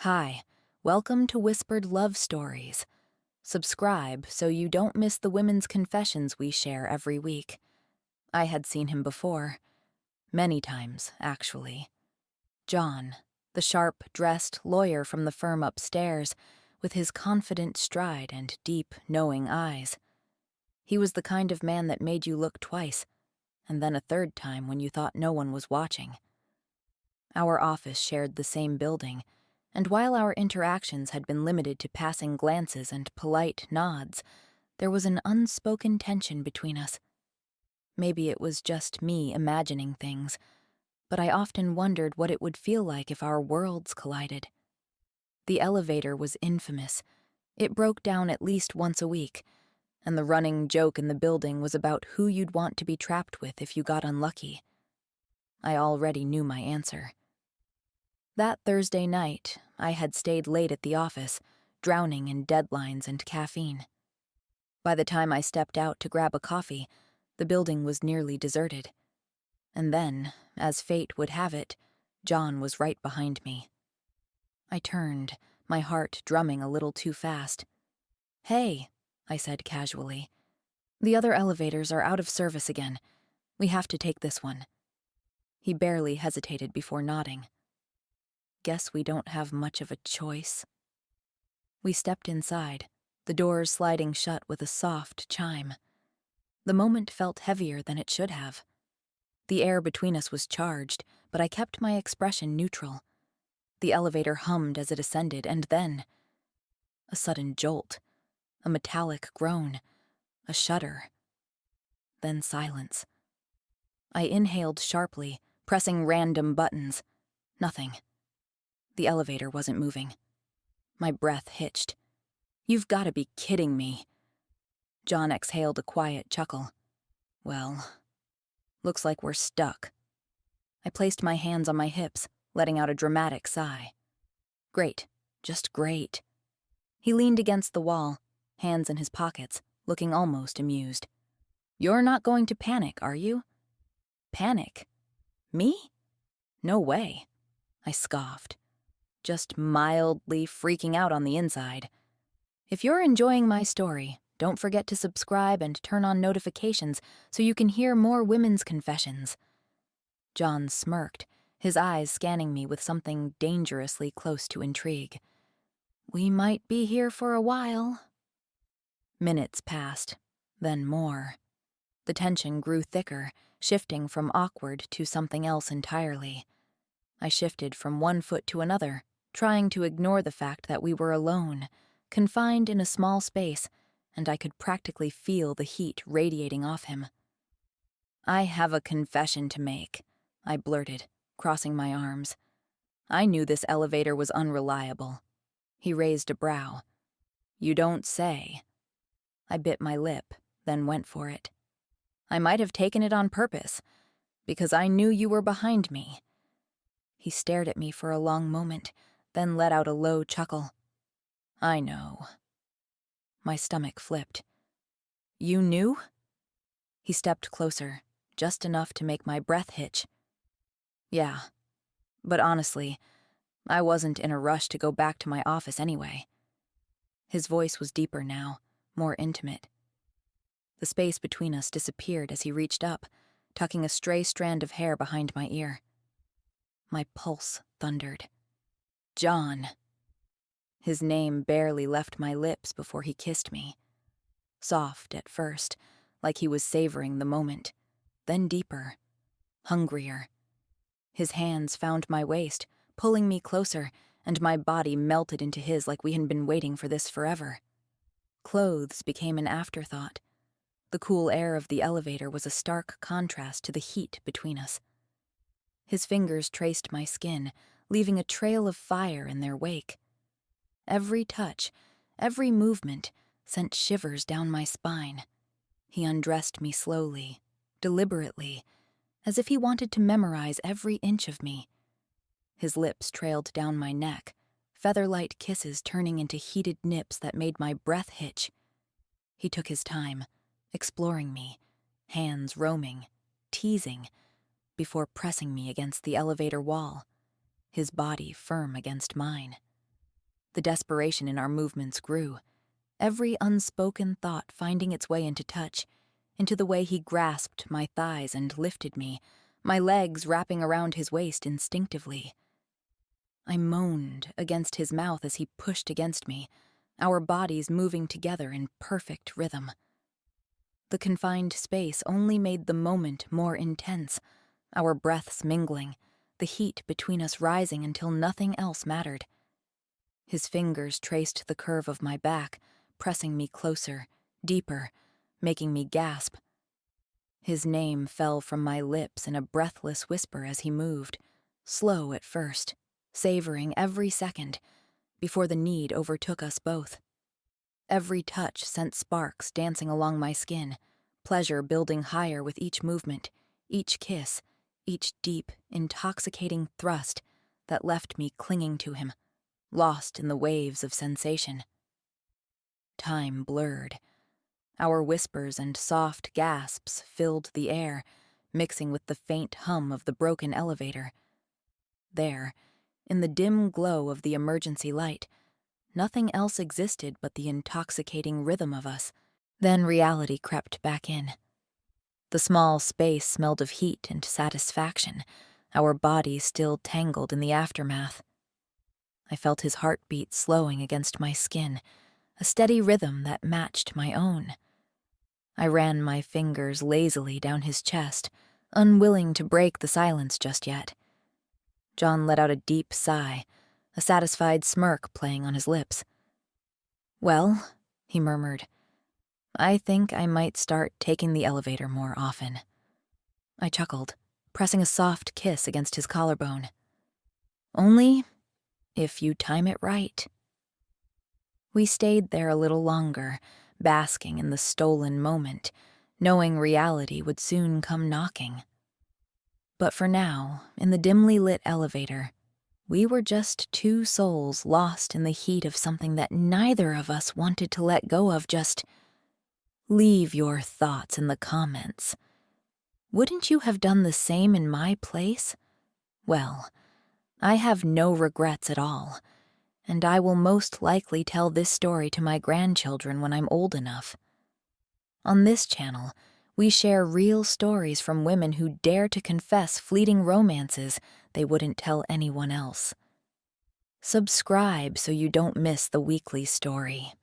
Hi, welcome to Whispered Love Stories. Subscribe so you don't miss the women's confessions we share every week. I had seen him before. Many times, actually. John, the sharp-dressed lawyer from the firm upstairs, with his confident stride and deep, knowing eyes. He was the kind of man that made you look twice, and then a third time when you thought no one was watching. Our office shared the same building, and while our interactions had been limited to passing glances and polite nods, there was an unspoken tension between us. Maybe it was just me imagining things, but I often wondered what it would feel like if our worlds collided. The elevator was infamous. It broke down at least once a week, and the running joke in the building was about who you'd want to be trapped with if you got unlucky. I already knew my answer. That Thursday night, I had stayed late at the office, drowning in deadlines and caffeine. By the time I stepped out to grab a coffee, the building was nearly deserted. And then, as fate would have it, John was right behind me. I turned, my heart drumming a little too fast. "Hey," I said casually. "The other elevators are out of service again. We have to take this one." He barely hesitated before nodding. "Guess we don't have much of a choice." We stepped inside, the doors sliding shut with a soft chime. The moment felt heavier than it should have. The air between us was charged, but I kept my expression neutral. The elevator hummed as it ascended, and then a sudden jolt, a metallic groan, a shudder, then silence. I inhaled sharply, pressing random buttons. Nothing. The elevator wasn't moving. My breath hitched. "You've got to be kidding me." John exhaled a quiet chuckle. "Well, looks like we're stuck." I placed my hands on my hips, letting out a dramatic sigh. "Great, just great." He leaned against the wall, hands in his pockets, looking almost amused. "You're not going to panic, are you?" "Panic? Me? No way," I scoffed. "Just mildly freaking out on the inside. If you're enjoying my story, don't forget to subscribe and turn on notifications so you can hear more women's confessions." John smirked, his eyes scanning me with something dangerously close to intrigue. "We might be here for a while." Minutes passed, then more. The tension grew thicker, shifting from awkward to something else entirely. I shifted from one foot to another, trying to ignore the fact that we were alone, confined in a small space, and I could practically feel the heat radiating off him. "I have a confession to make," I blurted, crossing my arms. I knew this elevator was unreliable. He raised a brow. "You don't say." I bit my lip, then went for it. "I might have taken it on purpose, because I knew you were behind me." He stared at me for a long moment, then let out a low chuckle. "I know." My stomach flipped. "You knew?" He stepped closer, just enough to make my breath hitch. "Yeah, but honestly, I wasn't in a rush to go back to my office anyway." His voice was deeper now, more intimate. The space between us disappeared as he reached up, tucking a stray strand of hair behind my ear. My pulse thundered. "John." His name barely left my lips before he kissed me. Soft at first, like he was savoring the moment, then deeper, hungrier. His hands found my waist, pulling me closer, and my body melted into his like we had been waiting for this forever. Clothes became an afterthought. The cool air of the elevator was a stark contrast to the heat between us. His fingers traced my skin, leaving a trail of fire in their wake. Every touch, every movement, sent shivers down my spine. He undressed me slowly, deliberately, as if he wanted to memorize every inch of me. His lips trailed down my neck, feather-light kisses turning into heated nips that made my breath hitch. He took his time, exploring me, hands roaming, teasing, before pressing me against the elevator wall, his body firm against mine. The desperation in our movements grew, every unspoken thought finding its way into touch, into the way he grasped my thighs and lifted me, my legs wrapping around his waist instinctively. I moaned against his mouth as he pushed against me, our bodies moving together in perfect rhythm. The confined space only made the moment more intense, our breaths mingling, the heat between us rising until nothing else mattered. His fingers traced the curve of my back, pressing me closer, deeper, making me gasp. His name fell from my lips in a breathless whisper as he moved, slow at first, savoring every second, before the need overtook us both. Every touch sent sparks dancing along my skin, pleasure building higher with each movement, each kiss, each deep, intoxicating thrust that left me clinging to him, lost in the waves of sensation. Time blurred. Our whispers and soft gasps filled the air, mixing with the faint hum of the broken elevator. There, in the dim glow of the emergency light, nothing else existed but the intoxicating rhythm of us. Then reality crept back in. The small space smelled of heat and satisfaction, our bodies still tangled in the aftermath. I felt his heartbeat slowing against my skin, a steady rhythm that matched my own. I ran my fingers lazily down his chest, unwilling to break the silence just yet. John let out a deep sigh, a satisfied smirk playing on his lips. "Well," he murmured, "I think I might start taking the elevator more often." I chuckled, pressing a soft kiss against his collarbone. "Only if you time it right." We stayed there a little longer, basking in the stolen moment, knowing reality would soon come knocking. But for now, in the dimly lit elevator, we were just two souls lost in the heat of something that neither of us wanted to let go of. Just leave your thoughts in the comments. Wouldn't you have done the same in my place? Well, I have no regrets at all, and I will most likely tell this story to my grandchildren when I'm old enough. On this channel, we share real stories from women who dare to confess fleeting romances they wouldn't tell anyone else. Subscribe so you don't miss the weekly story.